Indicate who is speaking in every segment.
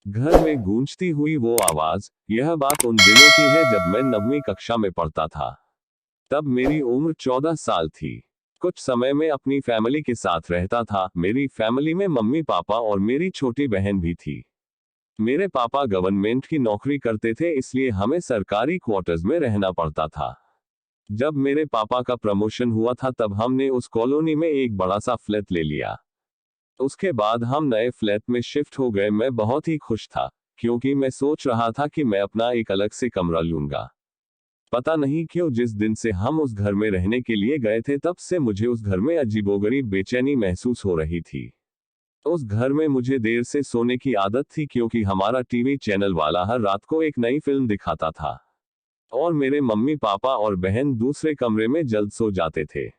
Speaker 1: घर में गूंजती हुई वो आवाज, यह बात उन दिनों की है जब मैं 9वीं कक्षा में पढ़ता था। तब मेरी उम्र 14 साल थी। कुछ समय में अपनी फैमिली के साथ रहता था। मेरी फैमिली में मम्मी पापा और मेरी छोटी बहन भी थी। मेरे पापा गवर्नमेंट की नौकरी करते थे, इसलिए हमें सरकारी क्वार्टर्स में रहना पड़ता था। जब मेरे पापा का प्रमोशन हुआ था तब हमने उस कॉलोनी में एक बड़ा सा फ्लैट ले लिया। उसके बाद हम नए फ्लैट में शिफ्ट हो गए। मैं बहुत ही खुश था, क्योंकि मैं सोच रहा था कि मैं अपना एक अलग से कमरा लूंगा। पता नहीं क्यों जिस दिन से हम उस घर में रहने के लिए गए थे तब से मुझे उस घर में अजीबोगरीब बेचैनी महसूस हो रही थी। उस घर में मुझे देर से सोने की आदत थी, क्योंकि हमारा टीवी चैनल वाला हर रात को एक नई फिल्म दिखाता था और मेरे मम्मी पापा और बहन दूसरे कमरे में जल्द सो जाते थे।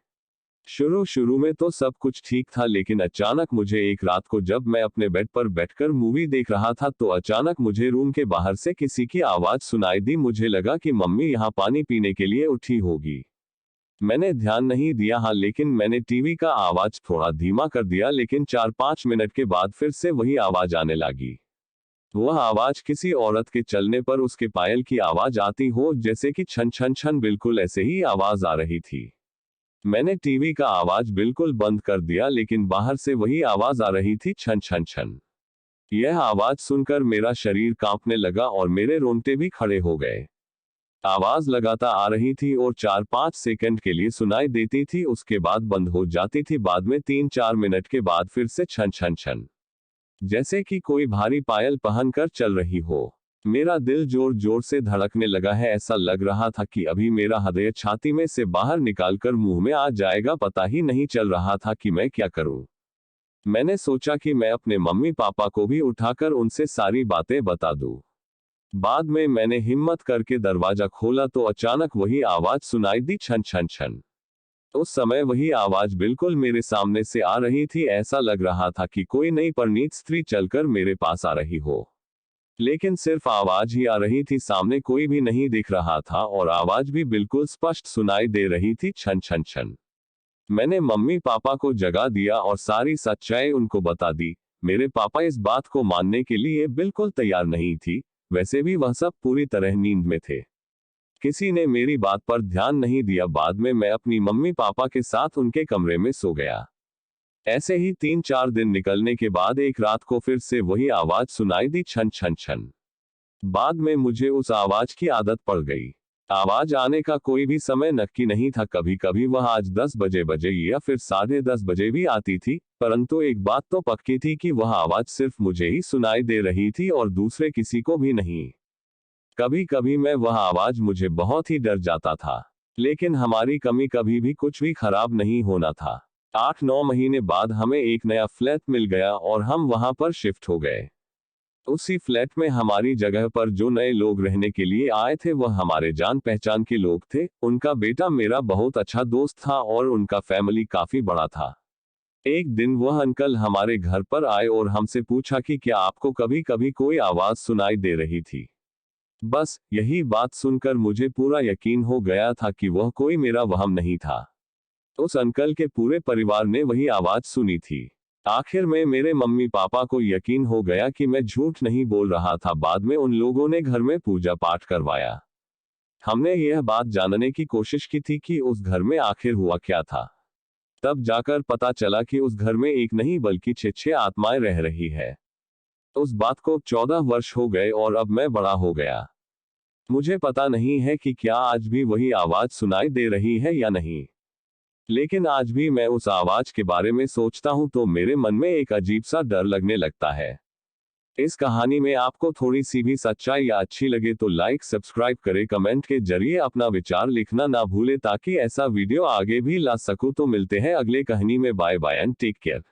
Speaker 1: शुरू शुरू में तो सब कुछ ठीक था, लेकिन अचानक मुझे एक रात को जब मैं अपने बेड पर बैठकर मूवी देख रहा था तो अचानक मुझे रूम के बाहर से किसी की आवाज सुनाई दी। मुझे लगा कि मम्मी यहाँ पानी पीने के लिए उठी होगी। मैंने ध्यान नहीं दिया, हाँ, लेकिन मैंने टीवी का आवाज थोड़ा धीमा कर दिया, लेकिन 4-5 मिनट के बाद फिर से वही आवाज आने लगी। वह आवाज किसी औरत के चलने पर उसके पायल की आवाज आती हो, जैसे कि छन छन छन, बिल्कुल ऐसे ही आवाज आ रही थी। मैंने टीवी का आवाज बिल्कुल बंद कर दिया, लेकिन बाहर से वही आवाज आ रही थी, छन छन छन। यह आवाज सुनकर मेरा शरीर कांपने लगा और मेरे रोंगटे भी खड़े हो गए। आवाज लगातार आ रही थी और 4-5 सेकंड के लिए सुनाई देती थी, उसके बाद बंद हो जाती थी। बाद में 3-4 मिनट के बाद फिर से छन छन छन, जैसे कि कोई भारी पायल पहनकर चल रही हो। मेरा दिल जोर जोर से धड़कने लगा है। ऐसा लग रहा था कि अभी मेरा हृदय छाती में से बाहर निकालकर मुंह में आ जाएगा। पता ही नहीं चल रहा था कि मैं क्या करूं। मैंने सोचा कि मैं अपने मम्मी पापा को भी उठाकर उनसे सारी बातें बता दूं। बाद में मैंने हिम्मत करके दरवाजा खोला तो अचानक वही आवाज सुनाई दी, छन छन छन। उस समय वही आवाज बिल्कुल मेरे सामने से आ रही थी। ऐसा लग रहा था कि कोई नई परिणीत स्त्री चलकर मेरे पास आ रही हो, लेकिन सिर्फ आवाज ही आ रही थी, सामने कोई भी नहीं दिख रहा था और आवाज भी बिल्कुल स्पष्ट सुनाई दे रही थी, छन छन छन। मैंने मम्मी पापा को जगा दिया और सारी सच्चाई उनको बता दी। मेरे पापा इस बात को मानने के लिए बिल्कुल तैयार नहीं थी, वैसे भी वह सब पूरी तरह नींद में थे। किसी ने मेरी बात पर ध्यान नहीं दिया। बाद में मैं अपनी मम्मी पापा के साथ उनके कमरे में सो गया। ऐसे ही 3-4 दिन निकलने के बाद एक रात को फिर से वही आवाज सुनाई दी, छन छन छन। बाद में मुझे उस आवाज की आदत पड़ गई। आवाज आने का कोई भी समय नक्की नहीं था, कभी कभी वह आज 10 बजे या फिर 10:30 बजे भी आती थी, परंतु एक बात तो पक्की थी कि वह आवाज सिर्फ मुझे ही सुनाई दे रही थी और दूसरे किसी को भी नहीं। कभी कभी मैं वह आवाज मुझे बहुत ही डर जाता था, लेकिन हमारी कमी कभी भी कुछ भी खराब नहीं होना था। 8-9 महीने बाद हमें एक नया फ्लैट मिल गया और हम वहां पर शिफ्ट हो गए। उसी फ्लैट में हमारी जगह पर जो नए लोग रहने के लिए आए थे वह हमारे जान पहचान के लोग थे। उनका बेटा मेरा बहुत अच्छा दोस्त था और उनका फैमिली काफी बड़ा था। एक दिन वह अंकल हमारे घर पर आए और हमसे पूछा कि क्या आपको कभी कभी कोई आवाज सुनाई दे रही थी। बस यही बात सुनकर मुझे पूरा यकीन हो गया था कि वह कोई मेरा वहम नहीं था। उस अंकल के पूरे परिवार ने वही आवाज सुनी थी। आखिर में मेरे मम्मी पापा को यकीन हो गया कि मैं झूठ नहीं बोल रहा था। बाद में उन लोगों ने घर में पूजा पाठ करवाया। हमने यह बात जानने की कोशिश की थी कि उस घर में आखिर हुआ क्या था। तब जाकर पता चला कि उस घर में एक नहीं बल्कि 6 आत्माएं रह रही है। उस बात को 14 वर्ष हो गए और अब मैं बड़ा हो गया। मुझे पता नहीं है कि क्या आज भी वही आवाज सुनाई दे रही है या नहीं, लेकिन आज भी मैं उस आवाज के बारे में सोचता हूं तो मेरे मन में एक अजीब सा डर लगने लगता है। इस कहानी में आपको थोड़ी सी भी सच्चाई या अच्छी लगे तो लाइक सब्सक्राइब करें, कमेंट के जरिए अपना विचार लिखना ना भूले ताकि ऐसा वीडियो आगे भी ला सकूं। तो मिलते हैं अगले कहानी में। Bye bye and take care.